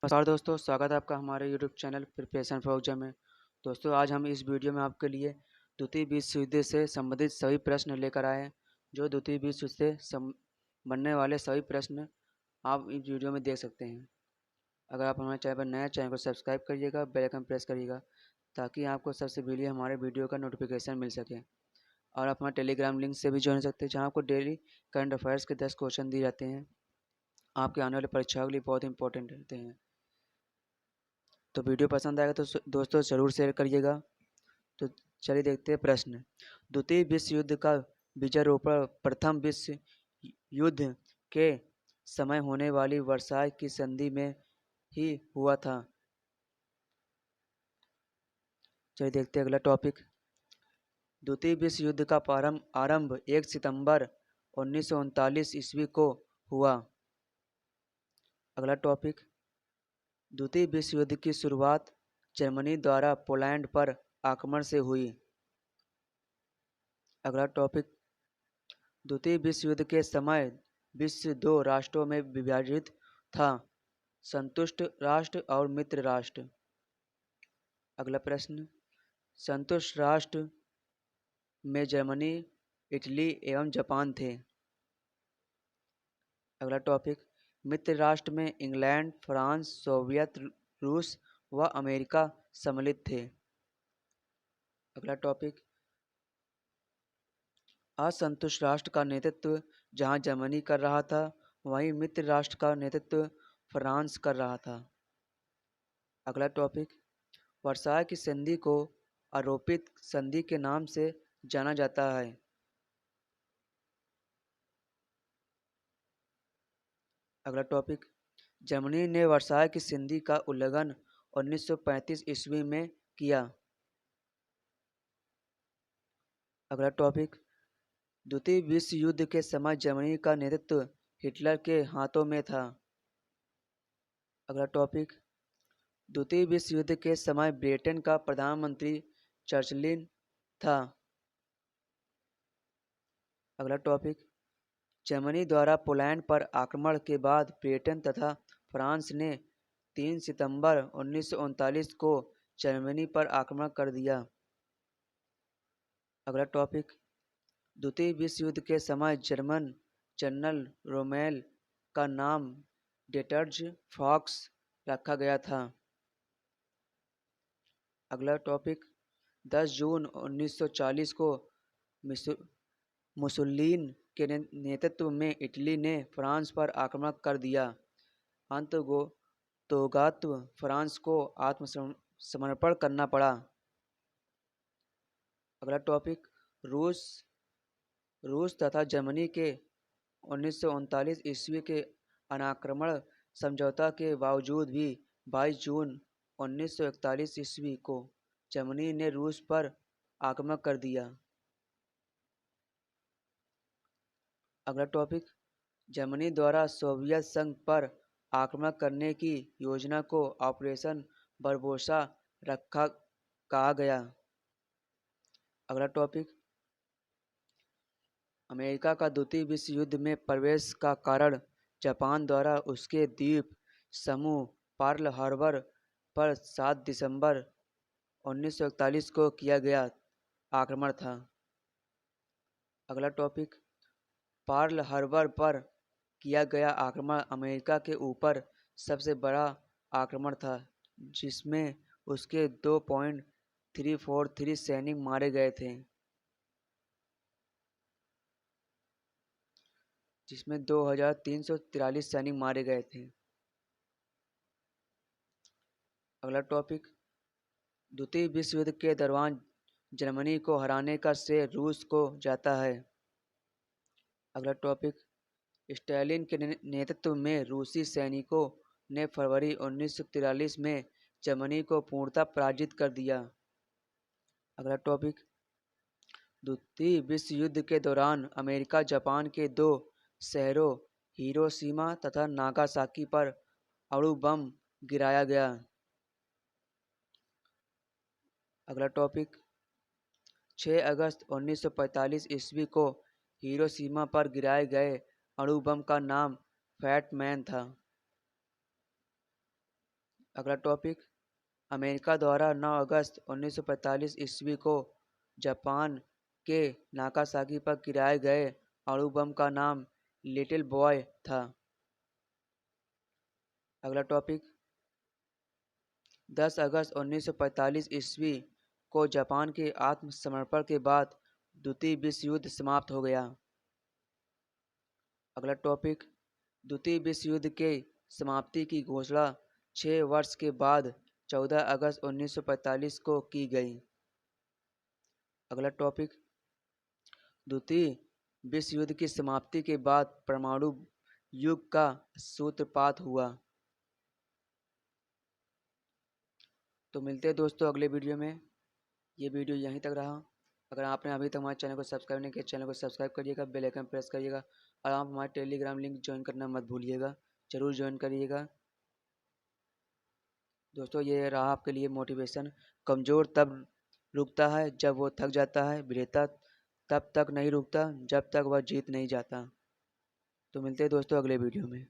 नमस्कार दोस्तों, स्वागत है आपका हमारे YouTube channel preparation for exam में। दोस्तों, आज हम इस वीडियो में आपके लिए द्वितीय विश्व युद्ध से संबंधित सभी प्रश्न लेकर आए हैं। जो द्वितीय विश्व युद्ध से बनने वाले सभी प्रश्न आप इस वीडियो में देख सकते हैं। अगर आप हमारे चैनल पर नए हैं, चैनल को सब्सक्राइब करिएगा, बेल आइकन प्रेस करिएगा ताकि आपको सबसे पहले हमारे वीडियो का नोटिफिकेशन मिल सके। और आप हमारे टेलीग्राम लिंक से भी जुड़ सकते हैं, जहाँ आपको डेली करंट अफेयर्स के 10 क्वेश्चन दिए जाते हैं। आपके आने वाले परीक्षाओं के लिए बहुत इंपॉर्टेंट रहते हैं। तो वीडियो पसंद आएगा तो दोस्तों ज़रूर शेयर करिएगा। तो चलिए देखते हैं प्रश्न। द्वितीय विश्व युद्ध का बीजारोपण प्रथम विश्व युद्ध के समय होने वाली वर्साय की संधि में ही हुआ था। चलिए देखते हैं अगला टॉपिक। द्वितीय विश्व युद्ध का आरंभ 1 सितंबर 1939 ईस्वी को हुआ। अगला टॉपिक। द्वितीय विश्व युद्ध की शुरुआत जर्मनी द्वारा पोलैंड पर आक्रमण से हुई। अगला टॉपिक। द्वितीय विश्व युद्ध के समय विश्व दो राष्ट्रों में विभाजित था, संतुष्ट राष्ट्र और मित्र राष्ट्र। अगला प्रश्न। संतुष्ट राष्ट्र में जर्मनी, इटली एवं जापान थे। अगला टॉपिक। मित्र राष्ट्र में इंग्लैंड, फ्रांस, सोवियत रूस व अमेरिका सम्मिलित थे। अगला टॉपिक। असंतुष्ट राष्ट्र का नेतृत्व जहां जर्मनी कर रहा था, वहीं मित्र राष्ट्र का नेतृत्व फ्रांस कर रहा था। अगला टॉपिक। वर्साय की संधि को आरोपित संधि के नाम से जाना जाता है। अगला टॉपिक। जर्मनी ने वर्साय की संधि का उल्लंघन 1935 ईस्वी में किया। अगला टॉपिक। द्वितीय विश्व युद्ध के समय जर्मनी का नेतृत्व हिटलर के हाथों में था। अगला टॉपिक। द्वितीय विश्व युद्ध के समय ब्रिटेन का प्रधानमंत्री चर्चिल था। अगला टॉपिक। जर्मनी द्वारा पोलैंड पर आक्रमण के बाद ब्रिटेन तथा फ्रांस ने 3 सितंबर 1939 को जर्मनी पर आक्रमण कर दिया। अगला टॉपिक। द्वितीय विश्व युद्ध के समय जर्मन जनरल रोमेल का नाम डेटर्ज फॉक्स रखा गया था। अगला टॉपिक। 10 जून 1940 को मुसोलिनी के नेतृत्व में इटली ने फ्रांस पर आक्रमण कर दिया। अंततोगत्वा फ्रांस को आत्मसमर्पण करना पड़ा। अगला टॉपिक। रूस तथा जर्मनी के 1939 ईस्वी के अनाक्रमण समझौता के बावजूद भी 22 जून 1941 ईस्वी को जर्मनी ने रूस पर आक्रमण कर दिया। अगला टॉपिक। जर्मनी द्वारा सोवियत संघ पर आक्रमण करने की योजना को ऑपरेशन बारबोसा कहा गया। अगला टॉपिक। अमेरिका का द्वितीय विश्व युद्ध में प्रवेश का कारण जापान द्वारा उसके द्वीप समूह पर्ल हार्बर पर 7 दिसंबर 1941 को किया गया आक्रमण था। अगला टॉपिक। पर्ल हार्बर पर किया गया आक्रमण अमेरिका के ऊपर सबसे बड़ा आक्रमण था, जिसमें उसके 2.343 सैनिक मारे गए थे। जिसमें 2343 सैनिक मारे गए थे। अगला टॉपिक। द्वितीय विश्व युद्ध के दौरान जर्मनी को हराने का श्रेय रूस को जाता है। अगला टॉपिक। स्टालिन के नेतृत्व में रूसी सैनिकों ने फरवरी 1943 में जर्मनी को पूर्णतः पराजित कर दिया। अगला टॉपिक। द्वितीय विश्व युद्ध के दौरान अमेरिका जापान के 2 शहरों हिरोशिमा तथा नागासाकी पर अणु बम गिराया गया। अगला टॉपिक। 6 अगस्त 1945 ईस्वी को हिरोशिमा पर गिराए गए अणु बम का नाम फैट मैन था। अगला टॉपिक, अमेरिका द्वारा 9 अगस्त 1945 ईस्वी को जापान के नागासाकी पर गिराए गए अणु बम का नाम लिटिल बॉय था। अगला टॉपिक, 10 अगस्त 1945 ईस्वी को जापान के आत्मसमर्पण के बाद द्वितीय विश्व युद्ध समाप्त हो गया। अगला टॉपिक, द्वितीय विश्व युद्ध के समाप्ति की घोषणा 6 वर्ष के बाद 14 अगस्त 1945 को की गई। अगला टॉपिक, द्वितीय विश्व युद्ध की समाप्ति के बाद परमाणु युग का सूत्रपात हुआ। तो मिलते हैं दोस्तों अगले वीडियो में। ये वीडियो यहीं तक रहा। अगर आपने अभी तक हमारे चैनल को सब्सक्राइब नहीं किया, चैनल को सब्सक्राइब करिएगा, बेल आइकन प्रेस करिएगा और आप हमारे टेलीग्राम लिंक ज्वाइन करना मत भूलिएगा, ज़रूर ज्वाइन करिएगा। दोस्तों ये रहा आपके लिए मोटिवेशन। कमज़ोर तब रुकता है जब वो थक जाता है, विजेता तब तक नहीं रुकता जब तक वह जीत नहीं जाता। तो मिलते हैं दोस्तों अगले वीडियो में।